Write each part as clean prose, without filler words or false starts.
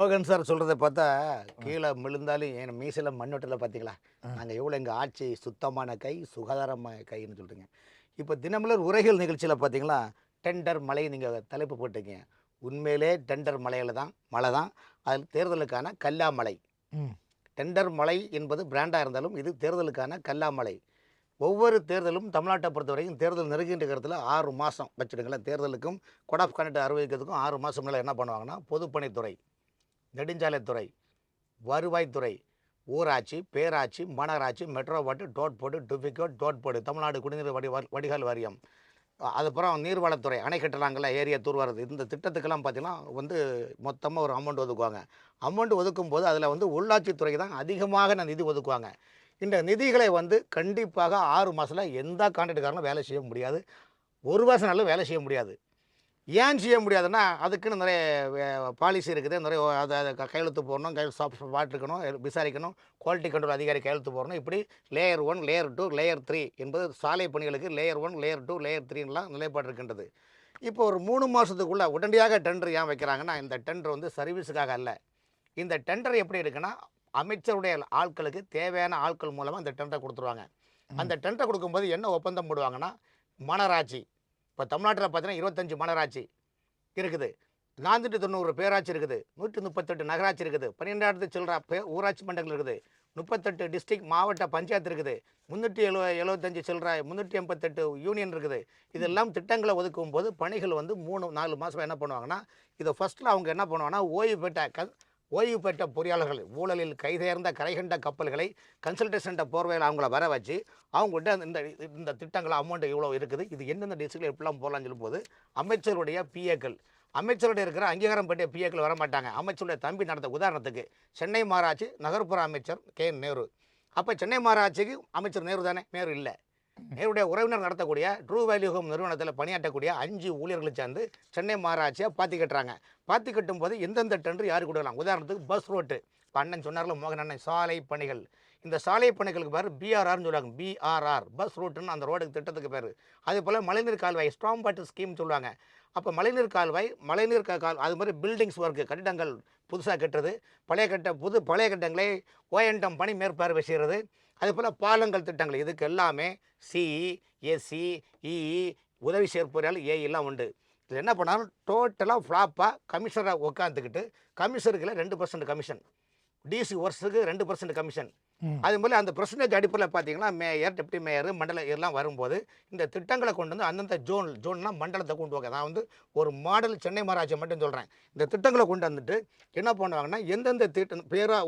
மோகன் சார் சொல்கிறத பார்த்தா கீழே விழுந்தாலும் என் மீசையில் மண்ணொட்டில் பார்த்தீங்களா? நாங்கள் எவ்வளோ எங்கள் ஆட்சி சுத்தமான கை, சுகாதாரமான கைன்னு சொல்கிறீங்க. இப்போ தினமலர் உரைகள் நிகழ்ச்சியில் பார்த்தீங்களா, டெண்டர் மழை நீங்கள் தலைப்பு போட்டிருக்கீங்க. உண்மையிலே டெண்டர் மழை தான். அதில் தேர்தலுக்கான கல்லா மழை. ம். டெண்டர் மழை என்பது பிராண்டாக இருந்தாலும் இது தேர்தலுக்கான கல்லா மழை. ஒவ்வொரு தேர்தலும் தமிழ்நாட்டை பொறுத்தவரைக்கும் தேர்தல் நெருங்கின்ற காலத்தில் 6 மாதம் வச்சுடுங்களேன். தேர்தலுக்கும் கோட் ஆஃப் கண்டக்ட் அறிவிக்கிறதுக்கும் 6 மாதம் முன்னால என்ன பண்ணுவாங்கன்னா, பொதுப்பணித்துறை, நெடுஞ்சாலைத்துறை, வருவாய்த்துறை, ஊராட்சி, பேராட்சி, மாநகராட்சி, மெட்ரோ வாட்டு, டோட் போடு, டுபிகோட், டோட் போடு, தமிழ்நாடு குடிநீர் வடிகால் வாரியம், அதுக்கப்புறம் நீர்வளத்துறை, அணை கட்டலாங்கல்ல, ஏரியா தூர்வாரது, இந்த திட்டத்துக்கெல்லாம் பார்த்தீங்கன்னா மொத்தமாக ஒரு அமௌண்ட் ஒதுக்குவாங்க. அமௌண்ட் ஒதுக்கும் போது அதில் உள்ளாட்சித்துறை தான் அதிகமாக நிதி ஒதுக்குவாங்க. இந்த நிதிகளை கண்டிப்பாக 6 மாதத்தில் எந்த கான்ட்ராக்டுக்காரனும் வேலை செய்ய முடியாது. 1 வருஷம்னாலும் வேலை செய்ய முடியாது. ஏன் செய்ய முடியாதுன்னா, அதுக்குன்னு நிறைய பாலிசி இருக்குது. நிறைய அதை கையெழுத்து போடணும், இருக்கணும், விசாரிக்கணும், குவாலிட்டி கண்ட்ரோல் அதிகாரி கையெழுத்து போடணும். இப்படி லேயர் 1, லேயர் 2, லேயர் 3 என்பது சாலை பணிகளுக்கு லேயர் 1, லேயர் 2, லேயர் 3லாம் நிலைப்பாடு இருக்கின்றது. இப்போ ஒரு 3 மாதத்துக்குள்ளே உடனடியாக டெண்டர் ஏன் வைக்கிறாங்கன்னா, இந்த டெண்டர் சர்வீஸுக்காக அல்ல. இந்த டெண்டர் எப்படி இருக்குன்னா, அமைச்சருடைய ஆட்களுக்கு தேவையான ஆட்கள் மூலமாக இந்த டெண்டரை கொடுத்துருவாங்க. அந்த டெண்டரை கொடுக்கும்போது என்ன ஒப்பந்தம் போடுவாங்கன்னா, மாநகராட்சி, இப்போ தமிழ்நாட்டில் பார்த்தீங்கன்னா 25 மாநகராட்சி இருக்குது, 490 பேராட்சி இருக்குது, 138 நகராட்சி இருக்குது, 12,000 சில்லற ஊராட்சி மன்றங்கள் இருக்குது, 38 டிஸ்ட்ரிக்ட் மாவட்ட பஞ்சாயத்து இருக்குது, 375 சில்லற 388 யூனியன் இருக்குது. இதெல்லாம் திட்டங்களை ஒதுக்கும் போது பணிகள் 3-4 மாதம் என்ன பண்ணுவாங்கன்னா, இதை ஃபஸ்ட்டில் அவங்க என்ன பண்ணுவாங்கன்னா, ஓய்வு பெற்ற பொறியாளர்கள், ஊழலில் கைதேர்ந்த கரைகண்ட கப்பல்களை கன்சல்டேஷன் போர்வையில் அவங்கள வர வச்சு அவங்கள்ட்ட இந்த திட்டங்கள் அமௌண்ட் இவ்வளோ இருக்குது, இது எந்தெந்த டிஸ்ட்ரிக்டில் எப்படிலாம் போகலான்னு சொல்லும்போது அமைச்சருடைய பிஏக்கள், அமைச்சருடைய இருக்கிற அங்கீகாரம் பெற்ற பிஏக்கள் வர மாட்டாங்க. அமைச்சருடைய தம்பி நடந்த உதாரணத்துக்கு சென்னை மாநகராட்சி நகர்ப்புற அமைச்சர் நேரு. அப்போ சென்னை மாநகராட்சிக்கு அமைச்சர் நேரு தானே? நேரு இல்லை. நேருடைய உறவினர் நடத்தக்கூடிய ட்ரூ வேல்யூ ஹோம் நிறுவனத்தில் பணியாற்றக்கூடிய 5 ஊழியர்களை சேர்ந்து சென்னை மாநகராட்சியை பாத்தி கட்டுறாங்க. பாத்தி கட்டும் போது எந்தெந்த டெண்டர் யார் கொடுக்கலாம்? உதாரணத்துக்கு பஸ் ரோட்டு, இப்போ அண்ணன் சொன்னார்ல, மோகன் அண்ணன், சாலை பணிகள். இந்த சாலை பணிகளுக்கு பேர் பிஆர்ஆர்னு சொல்லுவாங்க. பிஆர்ஆர் பஸ் ரூட்டுன்னு அந்த ரோடுக்கு திட்டத்துக்கு பேர். அதே போல் மழைநீர் கால்வாய், ஸ்ட்ராங் வாட்டர் ஸ்கீம் சொல்லுவாங்க. அப்போ மழைநீர் கால்வாய், அது மாதிரி பில்டிங்ஸ் ஒர்க்கு, கட்டிடங்கள் புதுசாக கட்டுறது, பழைய கட்டங்களை ஓஎன்டம் பணி மேற்பார்வை செய்கிறது, அதே போல் பாலங்கள் திட்டங்கள், இதுக்கு எல்லாமே சிஇ, எஸ்சி, இஇ, உதவி செயற்பொறியாளர், ஏஇலாம் உண்டு. இதில் என்ன பண்ணாலும் டோட்டலாக ஃப்ளாப்பாக கமிஷனரை உட்காந்துக்கிட்டு கமிஷனருக்குள்ள 2% கமிஷன், டிசி ஒர்க்ஸுக்கு 2% கமிஷன். அது போல் அந்த பெர்சன்டேஜ் அடிப்படையில் பார்த்தீங்கன்னா மேயர், டெப்டி மேயர், மண்டல இதெல்லாம் வரும்போது இந்த திட்டங்களை கொண்டு அந்தந்த ஜோன்லாம் மண்டலத்தை கொண்டு வாங்க. நான் ஒரு மாடல் சென்னை மாநகராட்சி மட்டும் சொல்கிறேன். இந்த திட்டங்களை கொண்டு வந்துட்டு என்ன பண்ணுவாங்கன்னா, எந்தெந்த திட்டம்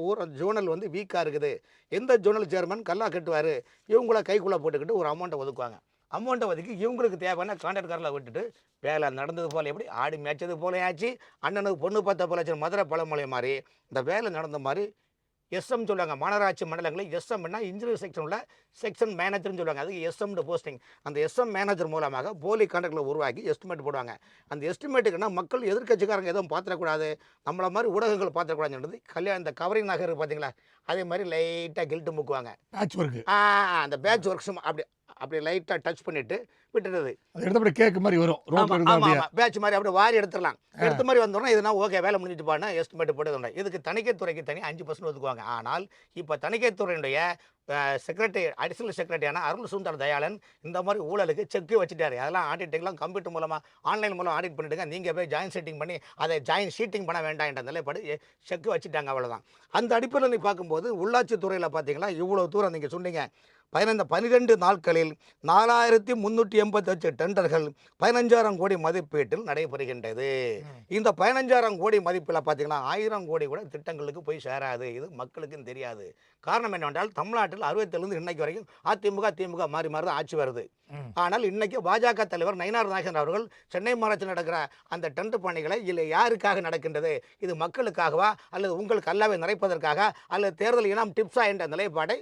ஊர் ஜோனல் வீக்காக இருக்குது, எந்த ஜோனல் சேர்மன் கல்லா கட்டுவார், இவங்கள கைக்குள்ளே போட்டுக்கிட்டு ஒரு அமௌண்ட்டை ஒதுக்குவாங்க. அமௌண்ட்டை ஒதுக்கி இவங்களுக்கு தேவையான கான்ட்ராக்டர்களை விட்டுட்டு வேலை நடந்தது போல் எப்படி ஆடி மேய்ச்சது போல ஆச்சு, அண்ணனுக்கு பொண்ணு பார்த்த போல ஆச்சு, மதுரை பழமொழி மாதிரி இந்த வேலை நடந்த மாதிரி எஸ்எம் சொல்லுவாங்க. மாநகராட்சி மண்டலங்களை எஸ்எம்னா இன்ஜினியர் செக்ஷனில் செக்ஷன் மேனேஜர்னு சொல்லுவாங்க. அதுக்கு எஸ்எம்னு போஸ்டிங். அந்த எஸ்எம் மேனேஜர் மூலமாக போலி கான்ட்ராக்டில் உருவாக்கி எஸ்டிமேட் போடுவாங்க. அந்த எஸ்டிமேட்டுக்குன்னா மக்கள் எதிர்க்கட்சிக்காரங்க எதுவும் பார்த்துடக்கூடாது, நம்மளை மாதிரி ஊடகங்கள் பார்த்துடக்கூடாதுன்றது இந்த கவரிங் நகர் பார்த்தீங்களா, அதே மாதிரி லைட்டாக கில்ட்டு முக்குவாங்க. பேட்ச் ஒர்க், அந்த பேட்ச் ஒர்க்ஸும் அப்படி லைட்டாக டச் பண்ணிவிட்டு விட்டுறது. அது எடுத்தபடி கேக்கு மாதிரி வரும். பேட்ச் மாதிரி அப்படியே வாரி எடுத்துடலாம். எடுத்த மாதிரி வந்தோம்னா இதுனா ஓகே, வேலை முடிஞ்சிட்டு பாருன்னா எஸ்டிமேட் போட்டு. இதுக்கு தணிக்கைத்துறைக்கு தனி 5% ஒதுக்குவாங்க. ஆனால் இப்போ தணிக்கைத்துறையினுடைய செக்ரட்டரி, அடிஷனல் செக்ரட்டரியான அருள் சுந்தர் தயாளன் இந்த மாதிரி ஊழலுக்கு செக்கு வச்சுட்டாரு. அதெல்லாம் ஆடிட்டிங்லாம் கம்ப்யூட்டர் மூலமாக ஆன்லைன் மூலம் ஆடிட் பண்ணிவிடுங்க, நீங்கள் போய் ஜாயின் ஷீட்டிங் பண்ணி அதை ஜாயின் ஷீட்டிங் பண்ண வேண்டாம் என்ற நிலைப்பாடு செக்கு வச்சுட்டாங்க. அவ்வளோதான். அந்த அடிப்படையில் நீ பார்க்கும்போது உள்ளாட்சித்துறையில் பார்த்தீங்களா, இவ்வளோ தூரம் நீங்கள் சொன்னீங்க. 12 நாட்களில் 4388 டெண்டர்கள் 15,000 கோடி மதிப்பீட்டில் நடைபெறுகின்றது. இந்த 15,000 கோடி மதிப்பில் பார்த்தீங்கன்னா 1000 கோடி கூட திட்டங்களுக்கு போய் சேராது. இது மக்களுக்கும் தெரியாது. காரணம் என்னவென்றால் தமிழ்நாட்டில் 67 இன்னைக்கு வரைக்கும் அதிமுக, திமுக மாறி மாறி தான் ஆட்சி வருது. ஆனால் இன்னைக்கு பாஜக தலைவர் நயினார் நாகேந்திரன் அவர்கள் சென்னை மாநகராட்சியில் நடக்கிற அந்த டெண்டர் பணிகளை இல்லை யாருக்காக நடக்கின்றது, இது மக்களுக்காகவா அல்லது உங்களுக்கு அல்லாவே நிறைப்பதற்காக அல்லது தேர்தல் இனம் டிப்ஸா என்ற நிலைப்பாடை